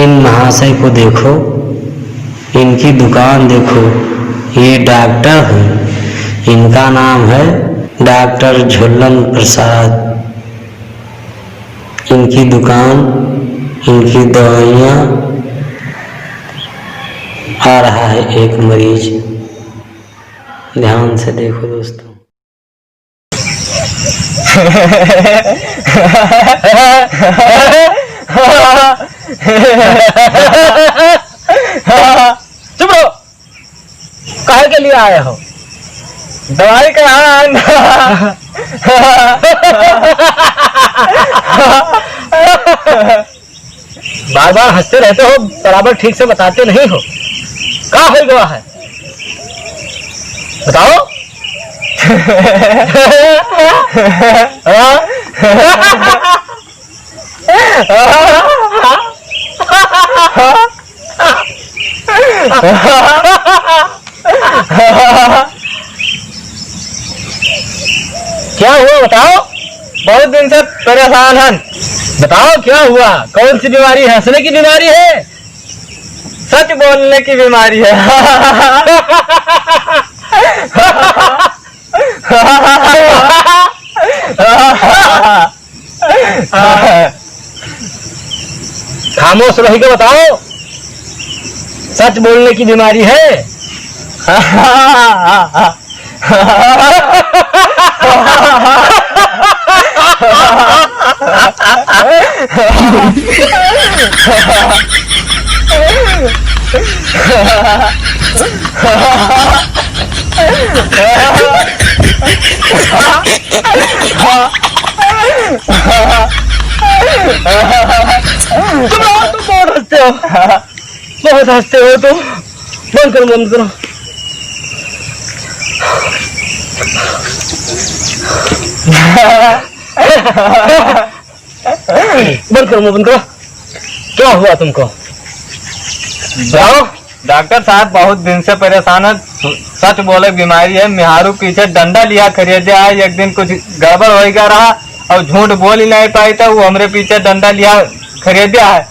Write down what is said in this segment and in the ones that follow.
इन महाशय को देखो, इनकी दुकान देखो। ये डॉक्टर हैं, इनका नाम है डॉक्टर झुल्लन प्रसाद। इनकी दुकान, इनकी दवाइयाँ। आ रहा है एक मरीज, ध्यान से देखो दोस्तों। चुप रहो, काहे के लिए आए हो? दवाई कराना। बार बार हंसते रहते हो, बराबर ठीक से बताते नहीं हो। क्या हो गया है बताओ। क्या हुआ बताओ, बहुत दिन से परेशान हैं। बताओ क्या हुआ, कौन सी बीमारी है? हंसने की बीमारी है, सच बोलने की बीमारी है। खामोश रह के बताओ, सच बोलने की बीमारी है। तुम बहुत हंसते हो, बहुत हंसते हो तुम। बंद करो, बंद करो। बंद करो, बंद करो। क्या हुआ तुमको? जाओ डॉक्टर साहब, बहुत दिन से परेशान है, सच बोले बीमारी है। मिहारू पीछे डंडा लिया खरीदे आए, एक दिन कुछ गड़बड़ हो गया रहा और झूठ बोल ही नहीं पाई था, वो हमरे पीछे डंडा लिया खरीदे आए।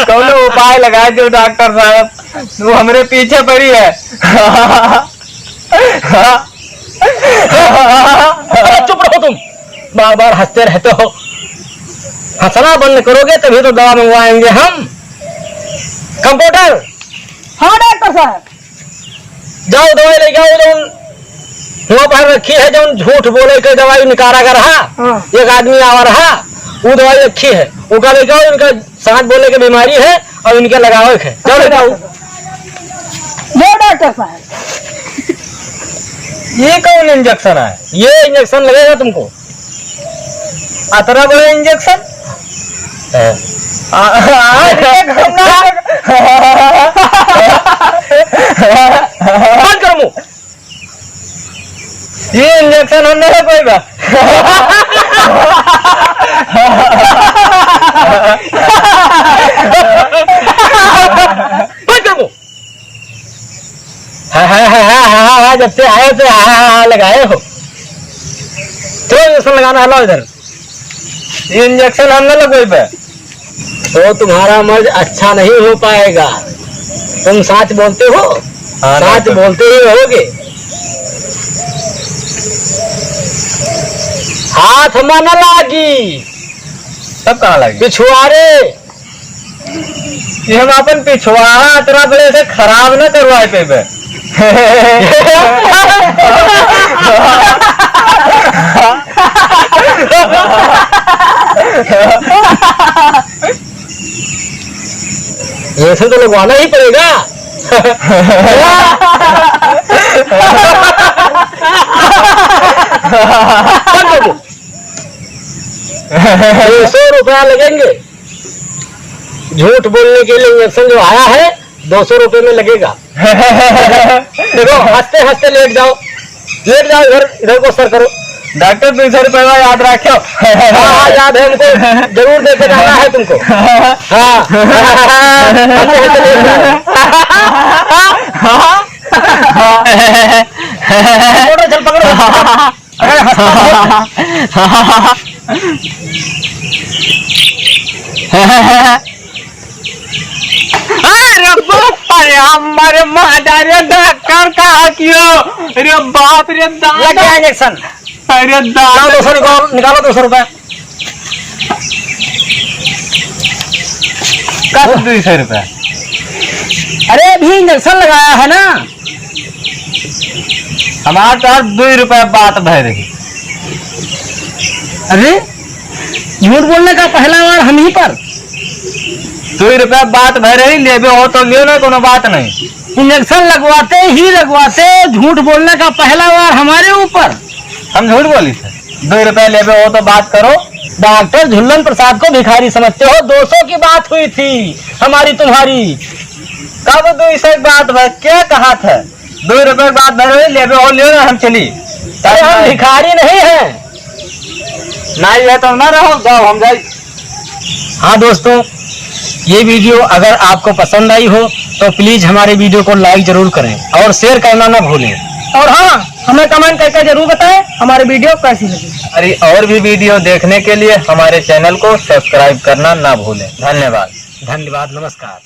कौन उपाय लगाए जो डॉक्टर साहब, वो हमरे पीछे पड़ी है। चुप रहो तुम, बार बार हंसते रहते हो। हंसना बंद करोगे तभी तो दवा मंगवाएंगे हम। कंप्यूटर। हाँ डॉक्टर साहब। जाओ दवाई ले जाओ, जो वहाँ पर रखी है, जो झूठ बोले के दवाई निकाला कर रहा। हाँ। एक आदमी आवा रहा, वो दवाई रखी है, उनका ले जाओ। इनका सांस बोले की बीमारी है और इनके लगाओ है। जाओ ले जाओ। वो डॉक्टर साहब, ये कौन इंजेक्शन है? ये इंजेक्शन लगेगा तुमको। अतरा बड़ा इंजेक्शन। बंद करो मुंह। ये इंजेक्शन हम नहीं कोई बा। बंद करो मुंह। हाँ, जब से आए थे हाँ लगाए हो। चलो इंजेक्शन लगाना, हलो इधर। ये इंजेक्शन हम नहीं लगोई बा। तो तुम्हारा मर्ज अच्छा नहीं हो पाएगा। तुम सच बोलते हो, हाँ, सच डॉक्टर। बोलते ही रहोगे। हाथ में न लागी, सब कहाँ लगी? पिछुआरे। ये हम अपन पिछवाड़ा अतरा बड़े से खराब न करवाए पे बे। ऐसे तो लगवाना ही पड़ेगा। ₹200 लगेंगे। झूठ बोलने के लिए इंजेक्शन जो आया है ₹200 में लगेगा। देखो हंसते हंसते लेट जाओ, लेट जाओ। इधर इधर को सर करो। डॉक्टर 200 रुपये याद रखो। हाँ याद है हमको, जरूर देके जाना है तुमको। हाँ पकड़ो, चल पकड़ो। अरे अरे बाप रे, हमारे मादारे डॉक्टर कहा क्यों? अरे बाप रे लग दादा, गया इंजेक्शन। अरे लाओ दादा, 200 निकालो 200 रुपए। कब 200 रुपया? अरे अभी इंजेक्शन लगाया है ना। हमारे पास 2 रुपया बात भर रही। अरे झूठ बोलने का पहला वार हम ही पर। 2 रुपया बात भर रही, लेबे हो तो लियो ना, कोनो बात नहीं। इंजेक्शन लगवाते झूठ बोलने का पहला वार हमारे ऊपर। हम झूठ बोली थे? 2 रुपया लेबे हो तो बात करो। डॉक्टर झुल्लन प्रसाद को भिखारी समझते हो? 200 की बात हुई थी हमारी तुम्हारी। कब 200 बात भर, क्या कहा था? 2 रुपये बात भर रही, लेबे हो लियो ना, हम चली। अरे हम भिखारी नहीं हैं। नहीं है तो ना रहो, जाओ हम जाए। हाँ दोस्तों, ये वीडियो अगर आपको पसंद आई हो तो प्लीज हमारे वीडियो को लाइक जरूर करें और शेयर करना ना भूलें। और हाँ, हमें कमेंट करके जरूर बताएं हमारी वीडियो कैसी लगी। अरे और भी वीडियो देखने के लिए हमारे चैनल को सब्सक्राइब करना ना भूलें। धन्यवाद। धन्यवाद, नमस्कार।